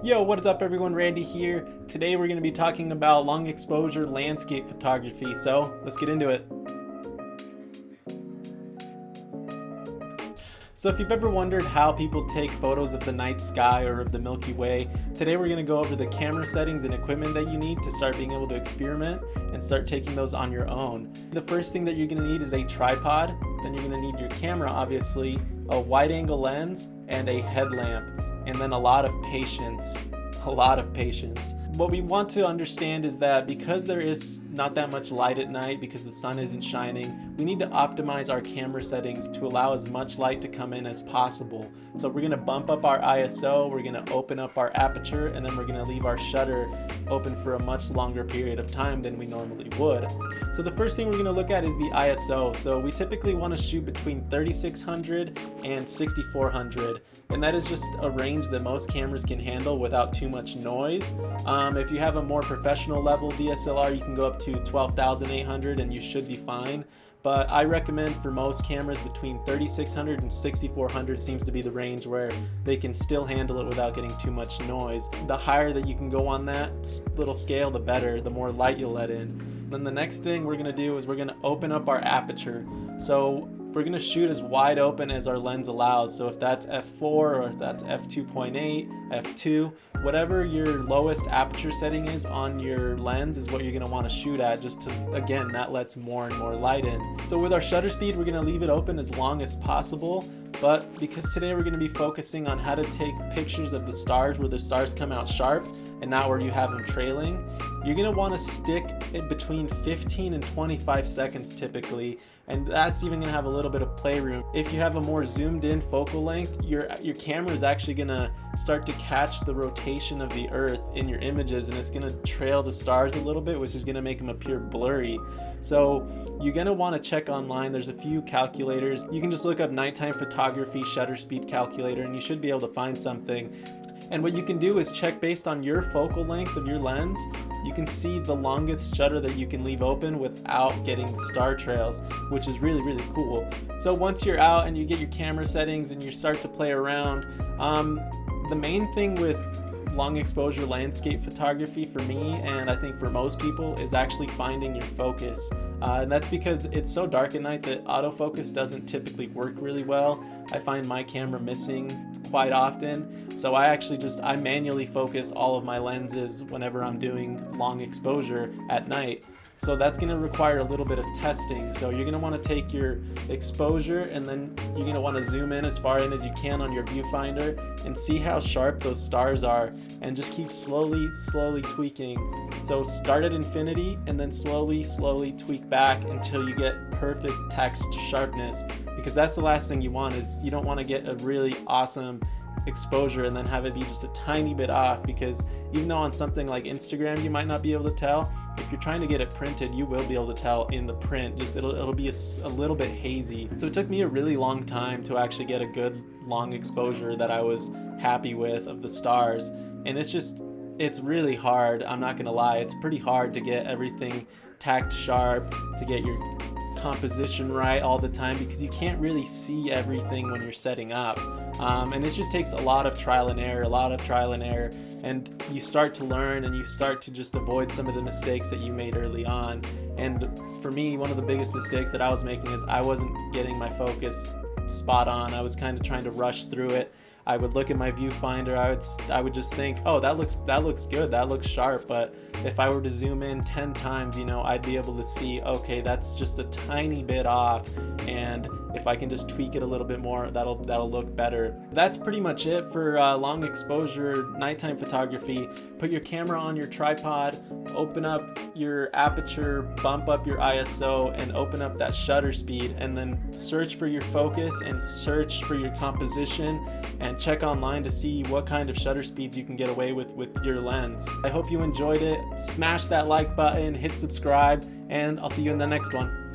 Yo, what is up everyone, Randy here. Today we're going to be talking about long exposure landscape photography, so let's get into it. So if you've ever wondered how people take photos of the night sky or of the Milky Way, today we're going to go over the camera settings and equipment that you need to start being able to experiment and start taking those on your own. The first thing that you're going to need is a tripod, then you're going to need your camera obviously, a wide angle lens, and a headlamp. And then a lot of patience. What we want to understand is that because there is not that much light at night, because the sun isn't shining, we need to optimize our camera settings to allow as much light to come in as possible. So we're going to bump up our ISO, we're going to open up our aperture, and then we're going to leave our shutter open for a much longer period of time than we normally would. So the first thing we're going to look at is the ISO. So we typically want to shoot between 3600 and 6400. And that is just a range that most cameras can handle without too much noise. If you have a more professional level DSLR, you can go up to 12,800 and you should be fine. But I recommend for most cameras between 3600 and 6400 seems to be the range where they can still handle it without getting too much noise. The higher that you can go on that little scale, the better, the more light you'll let in. Then the next thing we're going to do is we're going to open up our aperture. So we're going to shoot as wide open as our lens allows. So if that's f4 or if that's f2.8, f2, whatever your lowest aperture setting is on your lens is what you're going to want to shoot at, just to, again, that lets more and more light in. So with our shutter speed, we're going to leave it open as long as possible. But because today we're going to be focusing on how to take pictures of the stars where the stars come out sharp and not where you have them trailing, you're going to want to stick it between 15 and 25 seconds typically, and that's even going to have a little bit of playroom. If you have a more zoomed in focal length, your camera is actually going to start to catch the rotation of the earth in your images, and it's going to trail the stars a little bit, which is going to make them appear blurry. So you're going to want to check online. There's a few calculators. You can just look up nighttime photography shutter speed calculator and you should be able to find something. And what you can do is check based on your focal length of your lens. You can see the longest shutter that you can leave open without getting the star trails, which is really, really cool. So once you're out and you get your camera settings and you start to play around, the main thing with long exposure landscape photography for me, and I think for most people, is actually finding your focus. And that's because it's so dark at night that autofocus doesn't typically work really well. I find my camera missing quite often, so I manually focus all of my lenses whenever I'm doing long exposure at night. So that's going to require a little bit of testing. So you're going to want to take your exposure and then you're going to want to zoom in as far in as you can on your viewfinder and see how sharp those stars are, and just keep slowly tweaking. So start at infinity and then slowly tweak back until you get perfect text sharpness, because that's the last thing you want. Is you don't want to get a really awesome exposure and then have it be just a tiny bit off, because even though on something like Instagram you might not be able to tell, if you're trying to get it printed, you will be able to tell in the print. Just it'll be a little bit hazy. So it took me a really long time to actually get a good long exposure that I was happy with of the stars, and it's really hard. I'm not gonna lie, it's pretty hard to get everything tacked sharp, to get your composition right all the time, because you can't really see everything when you're setting up. And it just takes a lot of trial and error, and you start to learn and you start to just avoid some of the mistakes that you made early on. And for me, one of the biggest mistakes that I was making is I wasn't getting my focus spot on. I was kind of trying to rush through it. I would look at my viewfinder, I would just think, oh, that looks good, that looks sharp. But if I were to zoom in 10 times, I'd be able to see, okay, that's just a tiny bit off, and if I can just tweak it a little bit more, that'll look better. That's pretty much it for long exposure nighttime photography. Put your camera on your tripod, open up your aperture, bump up your ISO, and open up that shutter speed, and then search for your focus and search for your composition, and check online to see what kind of shutter speeds you can get away with your lens. I hope you enjoyed it. Smash that like button, hit subscribe, and I'll see you in the next one.